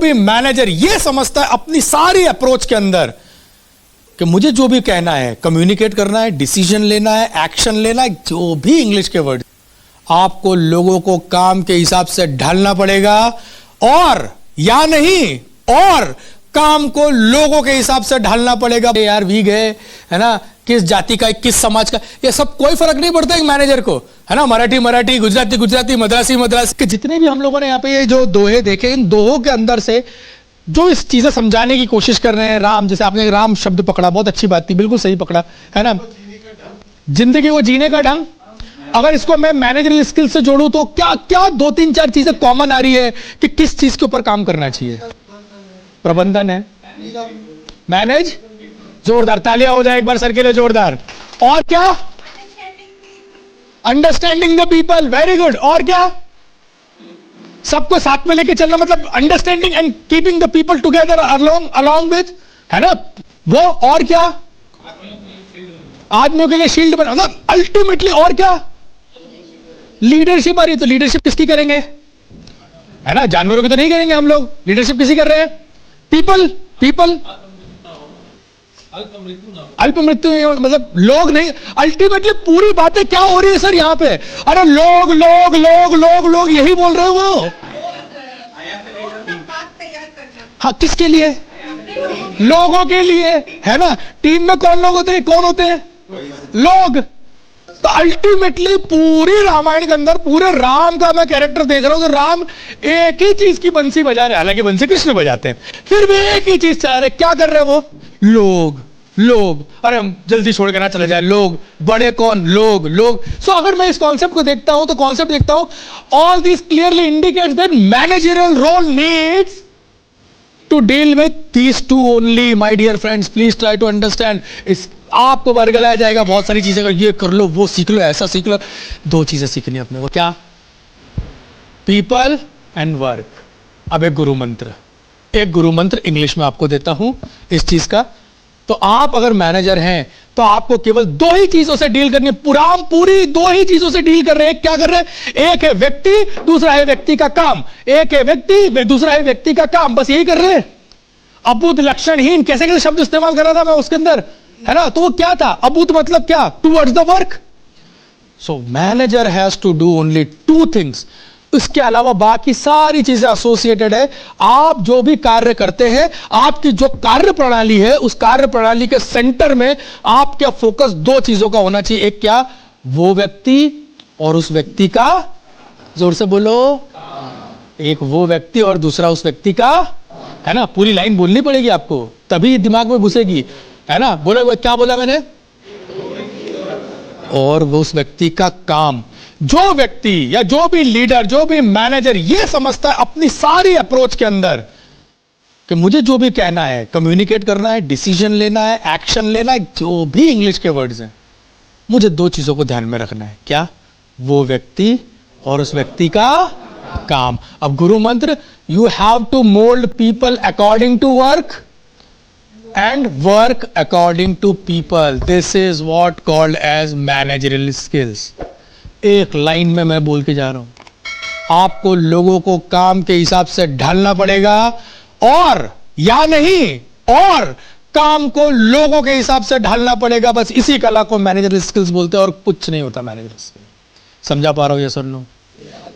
भी मैनेजर ये समझता है अपनी सारी अप्रोच के अंदर कि मुझे जो भी कहना है, कम्युनिकेट करना है, डिसीजन लेना है, एक्शन लेना है, जो भी इंग्लिश के वर्ड, आपको लोगों को काम के हिसाब से ढालना पड़ेगा, और या नहीं, और काम को लोगों के हिसाब से ढालना पड़ेगा। यार वी गए, है ना, किस जाति का, किस समाज का, ये सब कोई फर्क नहीं पड़ता एक मैनेजर को, है ना। मराठी मराठी, गुजराती गुजराती, मद्रासी मद्रासी, कि जितने भी हम लोगों ने यहाँ पे ये जो दोहे देखे, इन दोहों के अंदर से जो इस चीजें समझाने की कोशिश कर रहे हैं, राम, जैसे आपने राम शब्द पकड़ा, बहुत अच्छी बात थी, बिल्कुल सही पकड़ा, है ना। जिंदगी को जीने का ढंग, अगर इसको मैं मैनेजरल स्किल से जोड़ूं तो क्या क्या 2-3-4 चीजें कॉमन आ रही है कि किस चीज के ऊपर काम करना चाहिए। प्रबंधन है, मैनेज, जोरदार तालियां हो जाए एक बार सर के लिए, जोरदार। और क्या, understanding the people, very good. और क्या, सबको साथ में लेके चलना, मतलब understanding and keeping the people together along with, है ना वो। और क्या, आदमियों के लिए शील्ड बना, मतलब अल्टीमेटली। और क्या, लीडरशिप आ रही, तो लीडरशिप किसकी करेंगे, है ना, जानवरों की तो नहीं करेंगे हम लोग, लीडरशिप किसी कर रहे हैं, पीपल, पीपल, अल्प मृत्यु, मतलब लोग नहीं, अल्टीमेटली पूरी बातें क्या हो रही है सर यहाँ पे, अरे लोग लोग लोग लोग लोग यही बोल रहे हो वो। हाँ, किसके लिए, लोगों के लिए, है ना। टीम में कौन लोग होते हैं, कौन होते हैं, लोग। तो अल्टीमेटली पूरी रामायण के अंदर पूरे राम का मैं कैरेक्टर देख रहा हूं, तो राम एक ही चीज की बंसी बजा रहे हैं, हालांकि बंसी कृष्ण बजाते हैं, फिर भी एक ही चीज चाह रहे, क्या कर रहे हैं वो, लोग लोग, अरे हम जल्दी छोड़ के ना चले जाए, लोग, बड़े कौन, लोग लोग। सो अगर मैं इस कॉन्सेप्ट को देखता हूं, तो कॉन्सेप्ट देखता हूं, all this clearly indicates that managerial role needs to deal with these two only, my dear friends, please try to understand। इस आपको बरगलाया जाएगा बहुत सारी चीजें, ये कर लो, वो सीख लो, ऐसा सीख लो। 2 चीजें सीखनी अपने को, क्या, पीपल एंड वर्क। अब एक गुरु मंत्र इंग्लिश में आपको देता हूं इस चीज का। तो आप अगर मैनेजर हैं तो आपको केवल 2 ही चीजों से डील करनी है, पूरी 2 ही चीजों से डील कर रहे हैं। क्या कर रहे हैं, एक है व्यक्ति, दूसरा है व्यक्ति का काम, एक है व्यक्ति, दूसरा है व्यक्ति का काम, बस यही कर रहे हैं। अबूत लक्षणहीन, कैसे कैसे शब्द इस्तेमाल कर रहा था मैं उसके अंदर, है ना। तो वो क्या था, अबूत मतलब क्या, towards the work. So manager has to do only 2 things, इसके अलावा बाकी सारी चीजें एसोसिएटेड है। आप जो भी कार्य करते हैं, आपकी जो कार्य प्रणाली है, उस कार्य प्रणाली के सेंटर में आपका फोकस 2 चीजों का होना चाहिए। एक क्या, वो व्यक्ति, और उस व्यक्ति का, जोर से बोलो, एक वो व्यक्ति और दूसरा उस व्यक्ति का, है ना। पूरी लाइन बोलनी पड़ेगी आपको, तभी दिमाग में घुसेगी, है ना। बोलो, क्या बोला मैंने, और वो उस व्यक्ति का काम। जो व्यक्ति या जो भी लीडर, जो भी मैनेजर ये समझता है अपनी सारी अप्रोच के अंदर कि मुझे जो भी कहना है, कम्युनिकेट करना है, डिसीजन लेना है, एक्शन लेना है, जो भी इंग्लिश के वर्ड्स हैं, मुझे 2 चीजों को ध्यान में रखना है, क्या, वो व्यक्ति और उस व्यक्ति का काम। अब गुरु मंत्र, you have to mould people according to work and work according to people. This is what called as managerial skills। एक लाइन में मैं बोल के जा रहा हूं, आपको लोगों को काम के हिसाब से ढालना पड़ेगा, और या नहीं, और काम को लोगों के हिसाब से ढालना पड़ेगा। बस इसी कला को मैनेजरियल स्किल्स बोलते हैं, और कुछ नहीं होता मैनेजरियल स्किल्स। समझा पा रहा हूं ये सुन लो,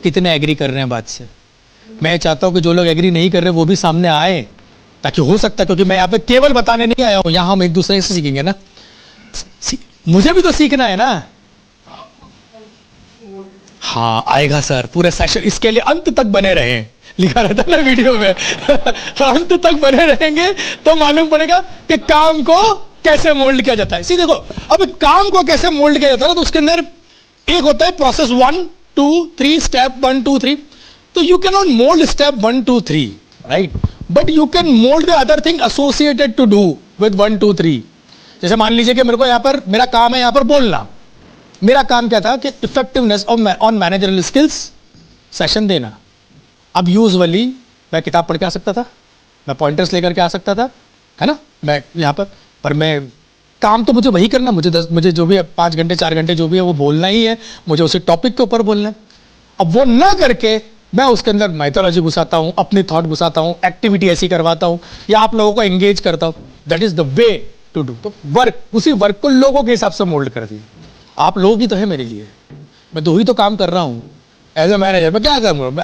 कितने एग्री कर रहे हैं बात से। मैं चाहता हूं कि जो लोग एग्री नहीं कर रहे वो भी सामने आए, ताकि हो सकता है, क्योंकि मैं यहाँ पे केवल बताने नहीं आया हूं, यहां हम एक दूसरे से सीखेंगे ना, मुझे भी तो सीखना है ना। हाँ आएगा सर, पूरे सेशन, इसके लिए अंत तक बने रहें, लिखा रहता है ना वीडियो में अंत तक बने रहेंगे तो मालूम पड़ेगा कि काम को कैसे मोल्ड किया जाता है। सी देखो, अब काम को कैसे मोल्ड किया जाता है ना, तो उसके अंदर एक होता है प्रोसेस 1 2 3, स्टेप 1 2 3। तो you can not mould step 1 2 3, right, but you can mould the other thing associated to do with 1 2 3। जैसे मान लीजिए कि मेरे को यहां पर, मेरा काम है यहां पर बोलना, मेरा काम क्या था कि effectiveness on managerial skills session देना। अब यूजुअली मैं किताब पढ़ के आ सकता था, मैं पॉइंटर्स लेकर के आ सकता था, है ना, मैं यहाँ पर मैं काम तो मुझे वही करना, मुझे जो भी 5 घंटे 4 घंटे जो भी है वो बोलना ही है, मुझे उसी टॉपिक के ऊपर बोलना है। अब वो ना करके मैं उसके अंदर माइथोलॉजी घुसाता हूं, अपनी थॉट घुसाता हूं, एक्टिविटी ऐसी करवाता हूं या आप लोगों को एंगेज करता हूं. That is the way to do. तो वर्क, उसी वर्क को लोगों के हिसाब से मोल्ड कर दिया. आप लोगों की तो है मेरे लिए, मैं दो ही तो काम कर रहा हूं एज ए मैनेजर. मैं क्या कर रहा हूं, मैं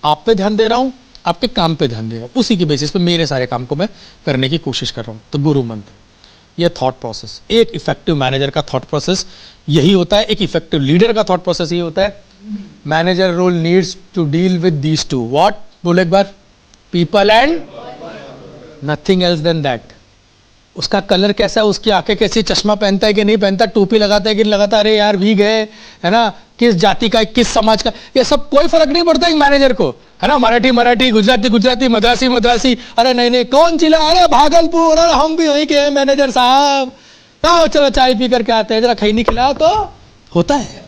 आप पे ध्यान दे रहा हूं, आपके काम पे ध्यान दे रहा हूं, उसी की बेसिस पे मेरे सारे काम को मैं करने की कोशिश कर रहा हूं. तो गुरु मंत्र, ये थॉट प्रोसेस, एक इफेक्टिव मैनेजर का थॉट प्रोसेस यही होता है. एक इफेक्टिव लीडर का थॉट प्रोसेस ये होता है. Manager role needs to deal with these two. What, बोलो एक बार. People and nothing else than that. उसका कलर कैसा है, उसकी आंखें कैसी, चश्मा पहनता है कि नहीं पहनता, टोपी लगाता है कि नहीं लगाता, अरे यार भीग गए, है ना, किस जाति का, किस समाज का, ये सब कोई फर्क नहीं पड़ता एक मैनेजर को, है ना. मराठी मराठी, गुजराती गुजराती, मद्रासी मद्रासी, अरे नहीं नहीं कौन जिला, अरे भागलपुर, अरे हम भी वहीं के हैं मैनेजर साहब, आओ चलो चाय पी करके आते हैं, जरा खैनी खिलाओ. तो होता है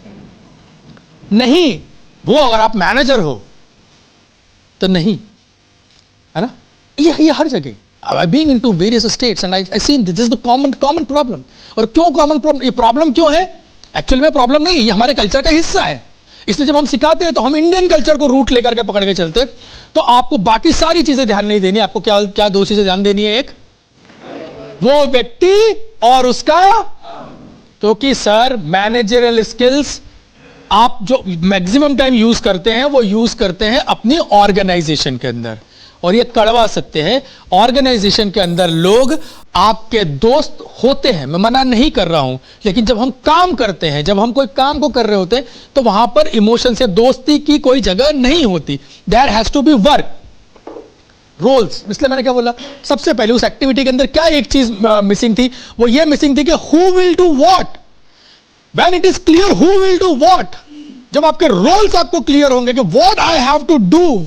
नहीं वो. अगर आप मैनेजर हो तो नहीं, है ना. ये हर जगह, I've been into various states and I've seen this is the common problem. और क्यों common problem, ये प्रॉब्लम क्यों है? एक्चुअली में प्रॉब्लम नहीं, ये हमारे कल्चर का हिस्सा है. इसलिए जब हम सिखाते हैं तो हम इंडियन कल्चर को रूट लेकर के पकड़ के चलते हैं. तो आपको बाकी सारी चीजें ध्यान नहीं देनी. आपको क्या क्या दो चीजें ध्यान देनी है. एक वो व्यक्ति और उसका, क्योंकि सर मैनेजरियल स्किल्स आप जो मैक्सिमम टाइम यूज करते हैं वो यूज करते हैं अपनी ऑर्गेनाइजेशन के अंदर. और ये कड़वा सत्य है, ऑर्गेनाइजेशन के अंदर लोग आपके दोस्त होते हैं, मैं मना नहीं कर रहा हूं, लेकिन जब हम काम करते हैं, जब हम कोई काम को कर रहे होते हैं तो वहां पर इमोशन से दोस्ती की कोई जगह नहीं होती. There has to be work roles. इसलिए मैंने क्या बोला, सबसे पहले उस एक्टिविटी के अंदर क्या एक चीज मिसिंग थी, वो ये मिसिंग थी कि who will do what. When it is clear who will do what, जब आपके रोल्स आपको क्लियर होंगे कि what I have to do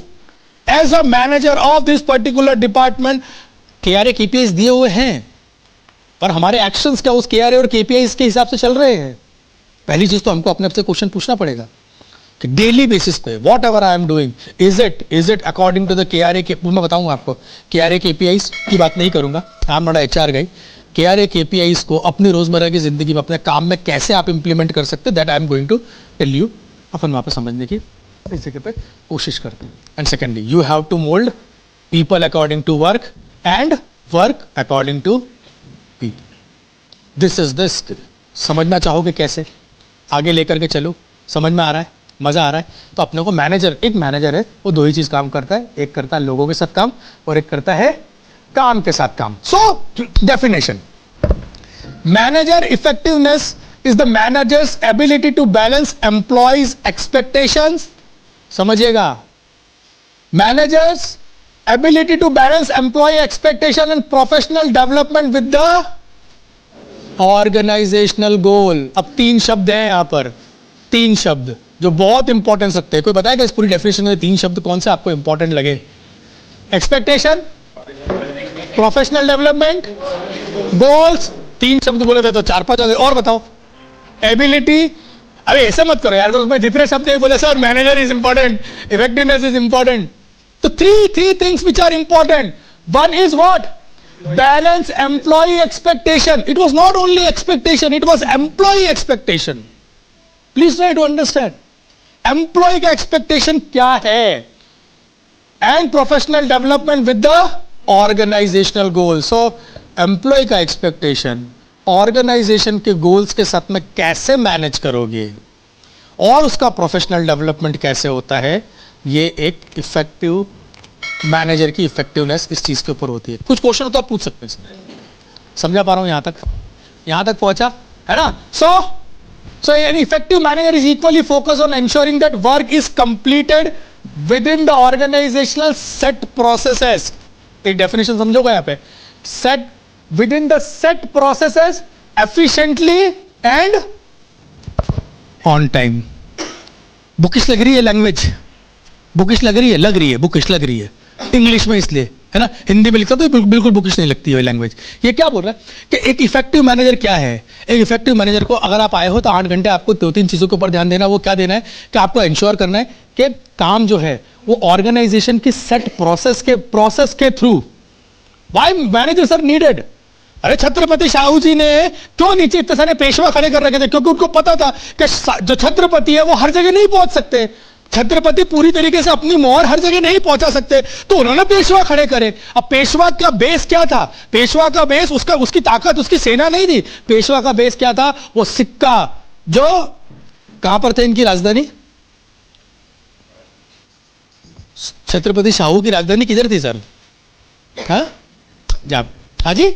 as a manager of this particular department. KRA KPIs दिए हुए हैं, पर हमारे एक्शंस क्या उस KRA और KPIs के हिसाब से चल रहे हैं. पहली चीज तो हमको अपने आप से क्वेश्चन पूछना पड़ेगा कि डेली बेसिस पे whatever I am doing, is it according to the KRA के. मैं बताऊंगा आपको, KRA KPIs की बात नहीं करूंगा, आई एम नॉट HR गाई. KRA KPIs को अपनी रोजमर्रा की जिंदगी में, अपने काम में कैसे आप इंप्लीमेंट कर सकते, that I am going to tell you. अपन वहां पर समझने की इस जगह पे कोशिश करते हैं. And secondly, you have to mould people according to work and work according to people. This is this. समझना चाहोगे कैसे आगे लेकर के चलो, समझ में आ रहा है, मजा आ रहा है. तो अपने को मैनेजर, एक मैनेजर है वो दो ही चीज काम करता है, एक करता है लोगों के साथ काम और एक करता है काम के साथ काम. So definition, manager effectiveness is the manager's ability to balance employees expectations. समझिएगा, managers ability to balance employee expectation and professional development with the organizational goal. अब 3 शब्द हैं यहां पर, 3 शब्द जो बहुत इंपॉर्टेंस रखते हैं. कोई बताएगा इस पूरी डेफिनेशन में 3 शब्द कौन से आपको इंपॉर्टेंट लगे? Expectation, professional development, goals. 3 शब्द बोले थे तो 4-5 और बताओ. एबिलिटी, अरे ऐसा मत करो यार, तो उसमें जितने शब्द बोले sir manager is important, effectiveness is important. तो three things which are important. One is what? Balance employee expectation. It was not only expectation, it was employee expectation. Please try to understand employee का expectation क्या है, and professional development with the organisational goal. So employee का expectation organisation के goals के साथ में कैसे manage करोगे और उसका प्रोफेशनल डेवलपमेंट कैसे होता है, ये एक इफेक्टिव मैनेजर की इफेक्टिवनेस इस चीज के ऊपर होती है. कुछ क्वेश्चन तो आप पूछ सकते हैं. समझा पा रहा हूं यहां तक पहुंचा है ना. So an effective manager is equally focus on ensuring that work is completed within the organisational set processes. एक डेफिनेशन समझोगे यहां पे, set within the set processes efficiently and on time. Bookish लग रही है लैंग्वेज, बुकिश लग रही है बुकिश लग रही है इंग्लिश में, इसलिए है ना. हिंदी में लिखता तो बिल्कुल बुकिश नहीं लगती है लैंग्वेज. ये क्या बोल रहा है कि एक इफेक्टिव मैनेजर क्या है. एक इफेक्टिव मैनेजर को अगर आप आए हो तो 8 घंटे आपको 2-3 चीजों के ऊपर ध्यान देना. वो क्या देना है कि आपको इंश्योर करना है कि काम जो है वो ऑर्गेनाइजेशन की सेट प्रोसेस के थ्रू. Why managers are needed? अरे छत्रपति शाहू जी ने क्यों नीचे इतने सारे पेशवा खड़े कर रखे थे? क्योंकि उनको पता था कि जो छत्रपति है वो हर जगह नहीं पहुंच सकते. छत्रपति पूरी तरीके से अपनी मोहर हर जगह नहीं पहुंचा सकते, तो उन्होंने पेशवा खड़े करे। अब पेशवा का बेस क्या था? पेशवा का बेस उसकी ताकत उसकी सेना नहीं थी। पेशवा का बेस क्या था? वो सिक्का, जो कहां पर थे इनकी राजधानी? छत्रपति शाहू की राजधानी किधर थी सर? हाँ जी,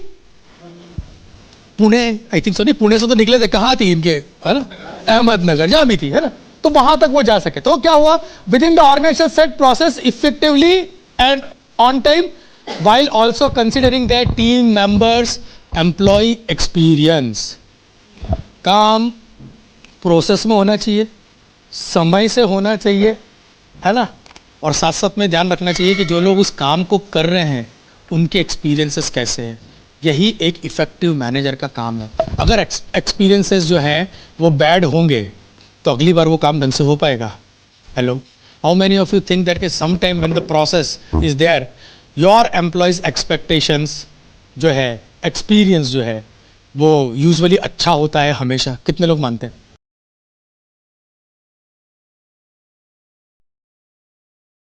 पुणे, आई थिंक सो। नहीं, पुणे से तो निकले थे, कहां थी इनके, है ना, अहमदनगर, जहां भी थी, है ना, तो वहां तक वो जा सके। तो क्या हुआ? Within the organisation set process effectively and on time, while also considering their team members employee experience। काम प्रोसेस में होना चाहिए, समय से होना चाहिए, है ना, और साथ साथ में ध्यान रखना चाहिए कि जो लोग उस काम को कर रहे हैं उनके एक्सपीरियंसेस कैसे हैं। यही एक इफेक्टिव मैनेजर का काम है। अगर एक्सपीरियंसेस जो हैं वो बैड होंगे तो अगली बार वो काम ढंग से हो पाएगा। Hello, how many of you think that some time when the process is there, your employees expectations जो है, एक्सपीरियंस जो है, वो यूजुअली अच्छा होता है हमेशा। कितने लोग मानते हैं?